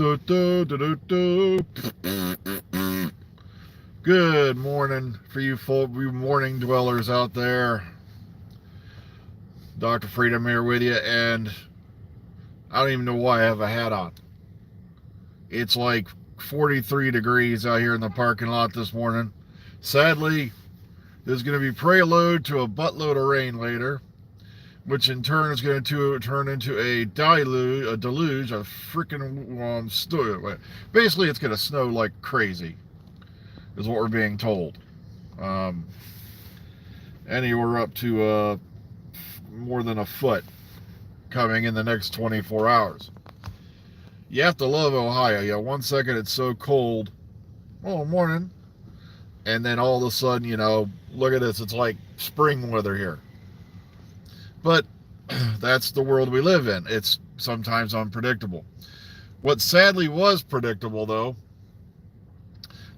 Good morning for you morning dwellers out there. Dr. Freedom here with you, and I don't even know why I have a hat on. It's like 43 degrees out here in the parking lot this morning. Sadly, there's going to be prelude to a buttload of rain later, which in turn is going to turn into a deluge, a freaking snow. Basically, it's going to snow like crazy, is what we're being told. Anywhere up to more than a foot coming in the next 24 hours. You have to love Ohio. Yeah, 1 second it's so cold. Oh, morning. And then all of a sudden, look at this. It's like spring weather here. But that's the world we live in. It's sometimes unpredictable. What sadly was predictable, though,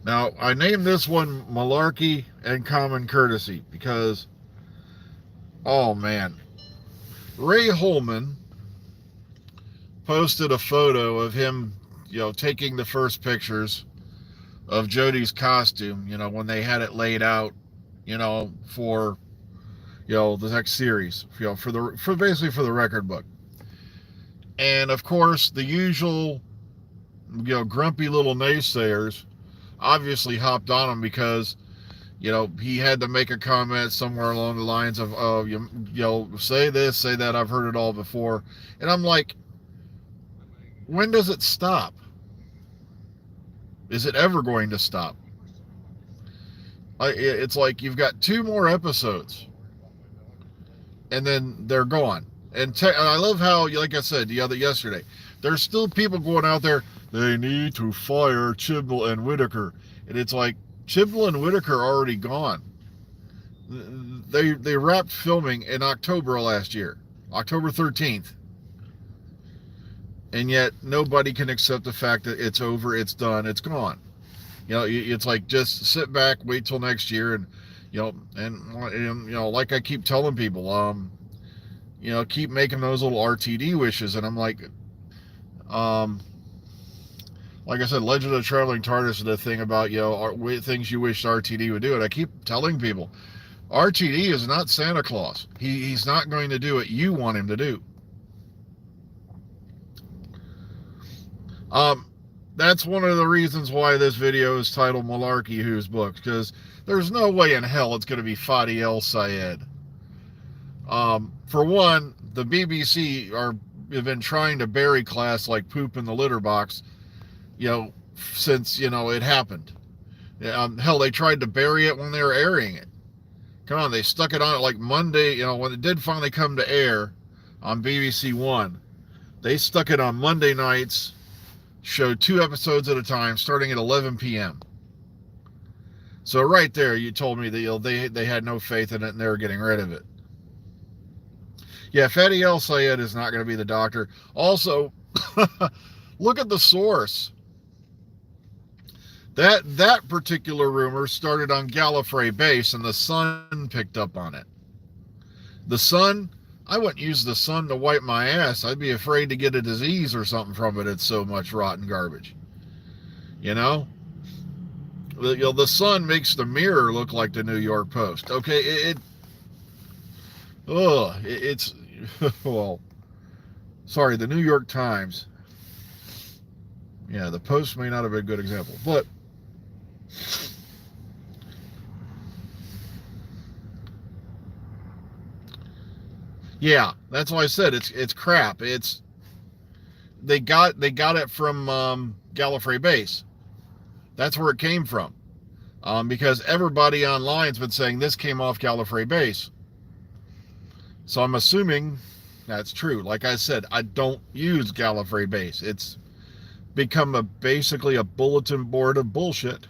now I named this one Malarkey and Common Courtesy because, oh man, Ray Holman posted a photo of him, taking the first pictures of Jodie's costume, when they had it laid out, for the next series, for basically for the record book. And of course, the usual, grumpy little naysayers obviously hopped on him because, he had to make a comment somewhere along the lines of, say this, say that, I've heard it all before. And I'm like, when does it stop? Is it ever going to stop? It's like you've got 2 more episodes and then they're gone. And I love how, like I said yesterday, there's still people going out there, they need to fire Chibnall and Whitaker. And it's like, Chibnall and Whitaker are already gone. They wrapped filming in October of last year, October 13th. And yet nobody can accept the fact that it's over, it's done, it's gone. It's like, just sit back, wait till next year, and like I keep telling people, keep making those little RTD wishes. And I'm like I said, Legend of the Traveling TARDIS is the thing about, things you wish RTD would do. And I keep telling people, RTD is not Santa Claus. He's not going to do what you want him to do. That's one of the reasons why this video is titled Malarkey Who's Books, because there's no way in hell it's going to be Fadi El Sayed. For one, the BBC have been trying to bury class like poop in the litter box, since, it happened. Hell, they tried to bury it when they were airing it. Come on, they stuck it on it like Monday, when it did finally come to air on BBC One. They stuck it on Monday nights, showed 2 episodes at a time, starting at 11 p.m. So right there, you told me that they had no faith in it and they were getting rid of it. Yeah, Fadi El Sayed is not going to be the Doctor. Also, look at the source. That particular rumor started on Gallifrey Base, and the Sun picked up on it. The Sun, I wouldn't use the Sun to wipe my ass. I'd be afraid to get a disease or something from it. It's so much rotten garbage. The Sun makes the Mirror look like the New York Post. Okay, it's well, sorry, the New York Times. Yeah, the Post may not have been a good example, but yeah, that's why I said it's crap. They got it from Gallifrey Base. That's where it came from, because everybody online's been saying this came off Gallifrey Base. So I'm assuming that's true. Like I said, I don't use Gallifrey Base. It's become basically a bulletin board of bullshit.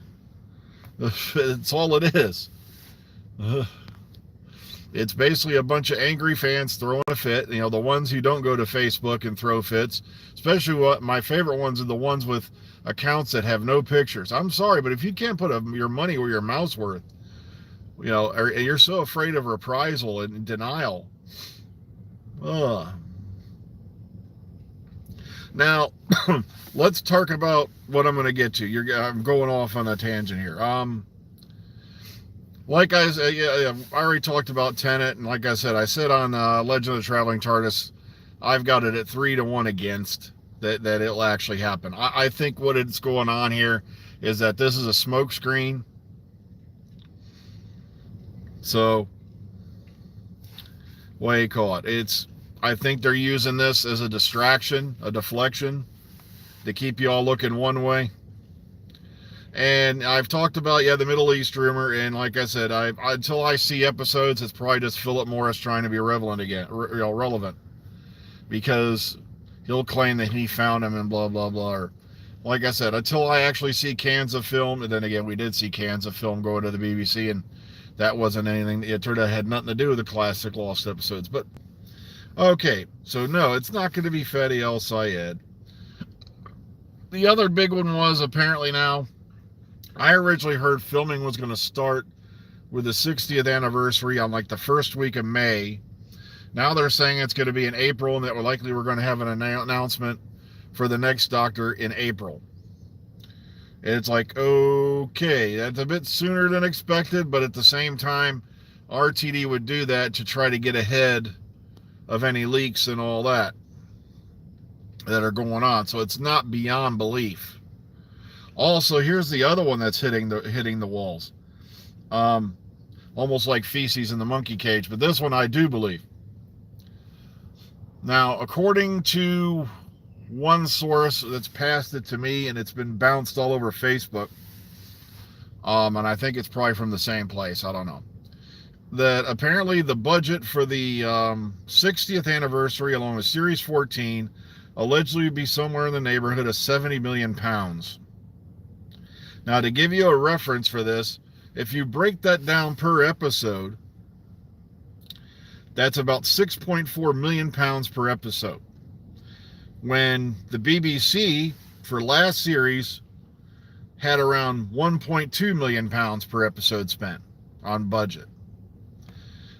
It's all it is. It's basically a bunch of angry fans throwing a fit. The ones who don't go to Facebook and throw fits. Especially my favorite ones are the ones with accounts that have no pictures. I'm sorry, but if you can't put your money where your mouth's worth, or you're so afraid of reprisal and denial. Now, let's talk about what I'm going to get to. I'm going off on a tangent here. Like I said, yeah, I already talked about Tenet, and like I said on Legend of the Traveling TARDIS, I've got it at 3-1 against that it'll actually happen. I think what it's going on here is that this is a smokescreen. So, what do you call it? I think they're using this as a distraction, a deflection, to keep you all looking one way. And I've talked about, the Middle East rumor, and like I said, until I see episodes, it's probably just Philip Morris trying to be relevant again, relevant, because he'll claim that he found him and blah blah blah. Or, like I said, until I actually see cans of film, and then again, we did see cans of film going to the BBC, and that wasn't anything. It turned out it had nothing to do with the classic Lost episodes. But okay, so no, it's not going to be Fatty El Sayed. The other big one was apparently now. I originally heard filming was going to start with the 60th anniversary on like the first week of May. Now they're saying it's going to be in April, and that we're going to have an announcement for the next Doctor in April. And it's like, okay, that's a bit sooner than expected, but at the same time, RTD would do that to try to get ahead of any leaks and all that are going on. So it's not beyond belief. Also, here's the other one that's hitting the walls. Almost like feces in the monkey cage, but this one I do believe. Now, according to one source that's passed it to me, and it's been bounced all over Facebook, and I think it's probably from the same place, I don't know, that apparently the budget for the 60th anniversary along with Series 14 allegedly would be somewhere in the neighborhood of £70 million. Now, to give you a reference for this, if you break that down per episode, that's about £6.4 million per episode. When the BBC, for last series, had around £1.2 million per episode spent on budget.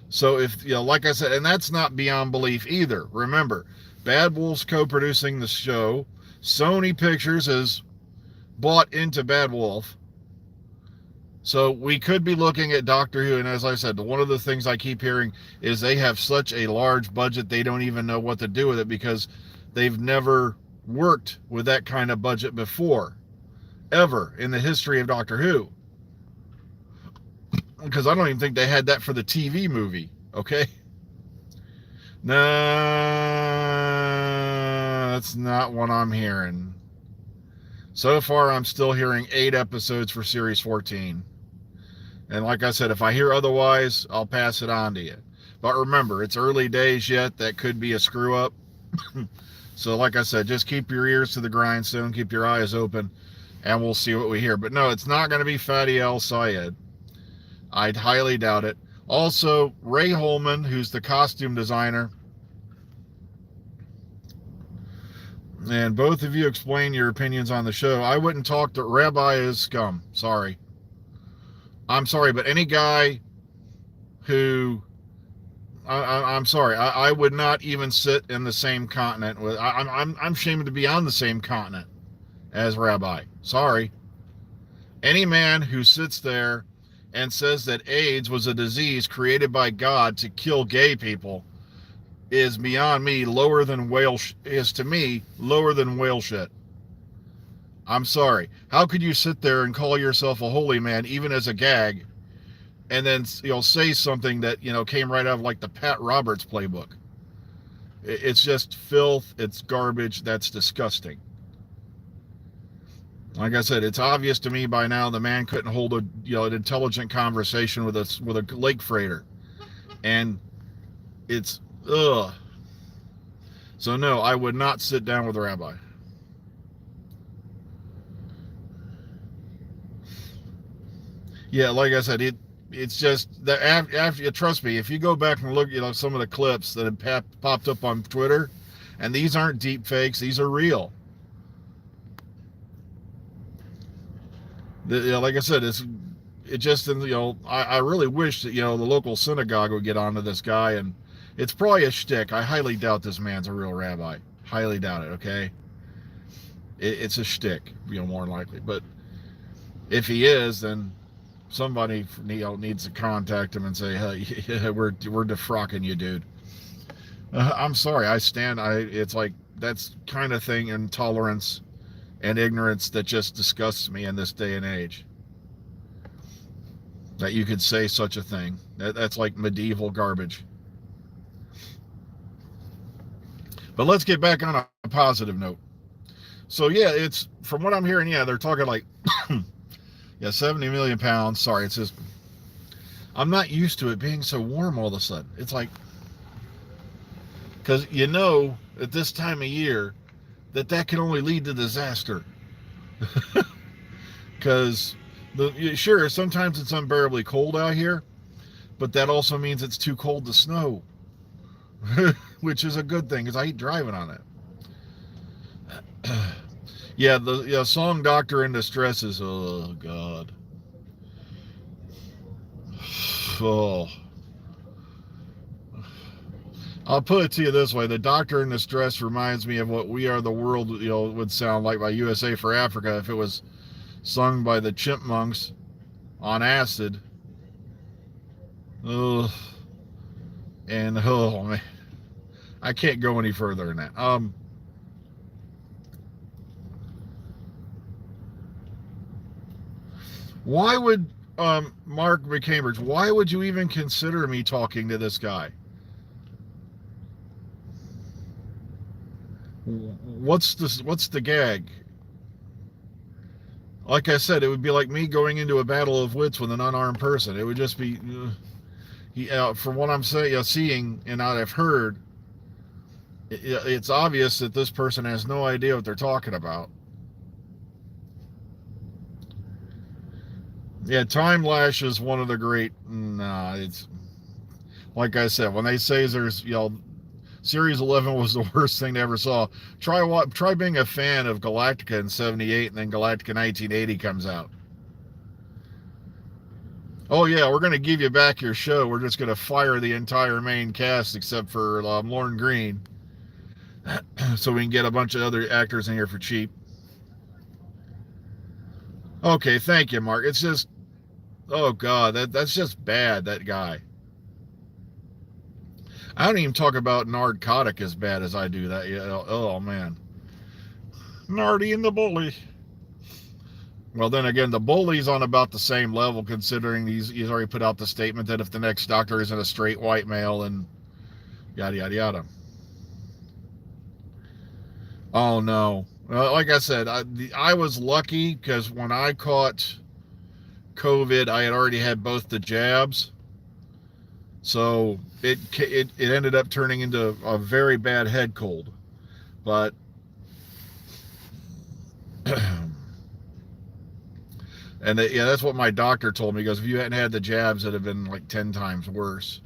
So if, like I said, and that's not beyond belief either. Remember, Bad Wolf's co-producing the show. Sony Pictures has bought into Bad Wolf. So we could be looking at Doctor Who, and as I said, one of the things I keep hearing is they have such a large budget they don't even know what to do with it, because they've never worked with that kind of budget before, ever in the history of Doctor Who. Because I don't even think they had that for the TV movie, okay? No, that's not what I'm hearing. So far, I'm still hearing 8 episodes for Series 14. And like I said, if I hear otherwise, I'll pass it on to you. But remember, it's early days yet. That could be a screw-up. So like I said, just keep your ears to the grindstone, keep your eyes open, and we'll see what we hear. But no, it's not going to be Fatty El Sayed. I'd highly doubt it. Also, Ray Holman, who's the costume designer, and both of you explain your opinions on the show. I wouldn't talk to Rabbi is scum. Sorry. I'm sorry, but any guy who... I'm sorry. I would not even sit in the same continent with... I'm ashamed to be on the same continent as Rabbi. Sorry. Any man who sits there and says that AIDS was a disease created by God to kill gay people is beyond me lower than whale shit. I'm sorry. How could you sit there and call yourself a holy man, even as a gag, and then say something that came right out of like the Pat Roberts playbook? It's just filth. It's garbage. That's disgusting. Like I said, it's obvious to me by now the man couldn't hold an intelligent conversation with a lake freighter, and it's ugh. So no, I would not sit down with a rabbi. Yeah, like I said, it's just that after, trust me, if you go back and look, some of the clips that have popped up on Twitter, and these aren't deep fakes, these are real. Like I said, I really wish that the local synagogue would get onto this guy, and it's probably a shtick. I highly doubt this man's a real rabbi. Highly doubt it. Okay. It's a shtick, more than likely. But if he is, then somebody needs to contact him and say, "Hey, we're defrocking you, dude." I'm sorry. It's like that's kind of thing, intolerance and ignorance that just disgusts me in this day and age. That you could say such a thing. That's like medieval garbage. But let's get back on a positive note. So yeah, it's from what I'm hearing. Yeah, they're talking like, yeah, 70 million pounds. Sorry, it's just I'm not used to it being so warm all of a sudden. It's like, because at this time of year that can only lead to disaster. Because sure, sometimes it's unbearably cold out here, but that also means it's too cold to snow, which is a good thing because I hate driving on it. Yeah, the song "Doctor in Distress" is, oh god, oh. I'll put it to you this way: the Doctor in Distress reminds me of what "We Are the World" would sound like by USA for Africa if it was sung by the Chipmunks on acid. Ugh. And oh man, I can't go any further than that. Why would Mark McCambridge? Why would you even consider me talking to this guy? What's the gag? Like I said, it would be like me going into a battle of wits with an unarmed person. It would just be, from what I'm seeing and I've heard, it's obvious that this person has no idea what they're talking about. Yeah, Time Lash is one of the great. It's like I said, when they say there's, Series 11 was the worst thing they ever saw. Try being a fan of Galactica in '78, and then Galactica 1980 comes out. Oh yeah, we're going to give you back your show. We're just going to fire the entire main cast except for Lorne Green, so we can get a bunch of other actors in here for cheap. Okay, thank you, Mark. It's just, oh god, that's just bad. That guy. I don't even talk about Narcotic as bad as I do that. Oh man, Nardy and the Bully. Well, then again, the Bully's on about the same level, considering he's already put out the statement that if the next Doctor isn't a straight white male, and yada yada yada. Oh no, like I said, I was lucky because when I caught COVID, I had already had both the jabs. So it ended up turning into a very bad head cold. But and that's what my doctor told me. He goes, if you hadn't had the jabs, it'd have been like 10 times worse.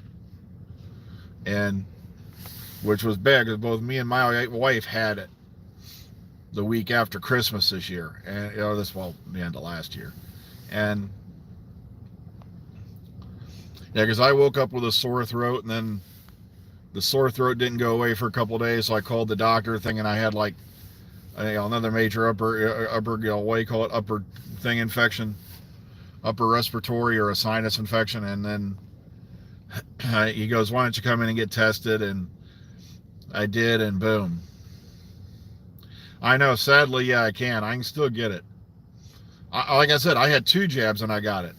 And which was bad because both me and my wife had it the week after Christmas this year, and the end of last year, and yeah, because I woke up with a sore throat, and then the sore throat didn't go away for a couple of days, so I called the doctor, thinking I had like another major upper what do you call it, upper thing infection, upper respiratory or a sinus infection, and then he goes, "Why don't you come in and get tested?" And I did, and boom. I know, sadly, yeah, I can still get it. Like I said, I had 2 jabs and I got it.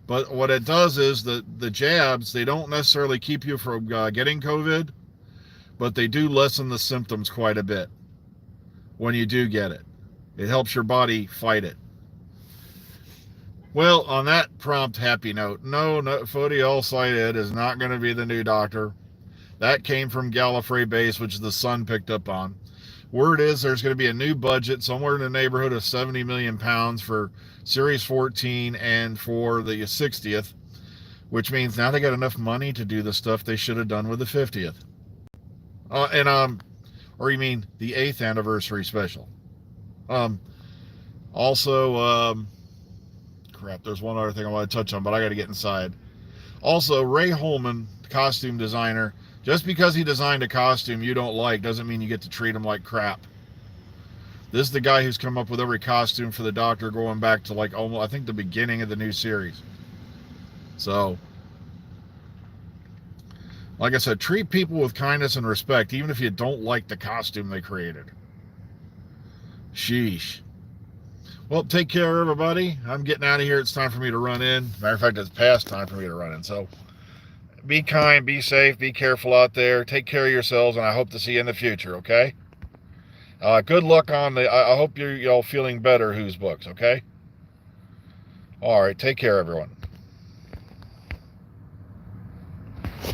But what it does is the jabs, they don't necessarily keep you from getting COVID, but they do lessen the symptoms quite a bit when you do get it. It helps your body fight it. Well, on that prompt happy note, no, Fody All-Sighted is not going to be the new Doctor. That came from Gallifrey Base, which the Sun picked up on. Word is there's going to be a new budget somewhere in the neighborhood of 70 million pounds for Series 14 and for the 60th, which means now they got enough money to do the stuff they should have done with the 50th. Or you mean the 8th anniversary special. Also, crap, there's one other thing I want to touch on, but I got to get inside. Also, Ray Holman, costume designer, just because he designed a costume you don't like doesn't mean you get to treat him like crap. This is the guy who's come up with every costume for the Doctor going back to like almost, I think, the beginning of the new series. So, like I said, treat people with kindness and respect, even if you don't like the costume they created. Sheesh. Well, take care, everybody. I'm getting out of here. It's time for me to run in. Matter of fact, it's past time for me to run in. So, be kind, be safe, be careful out there. Take care of yourselves, and I hope to see you in the future, okay? Good luck on the, I hope you're all feeling better, Who's Books, okay? All right, take care, everyone.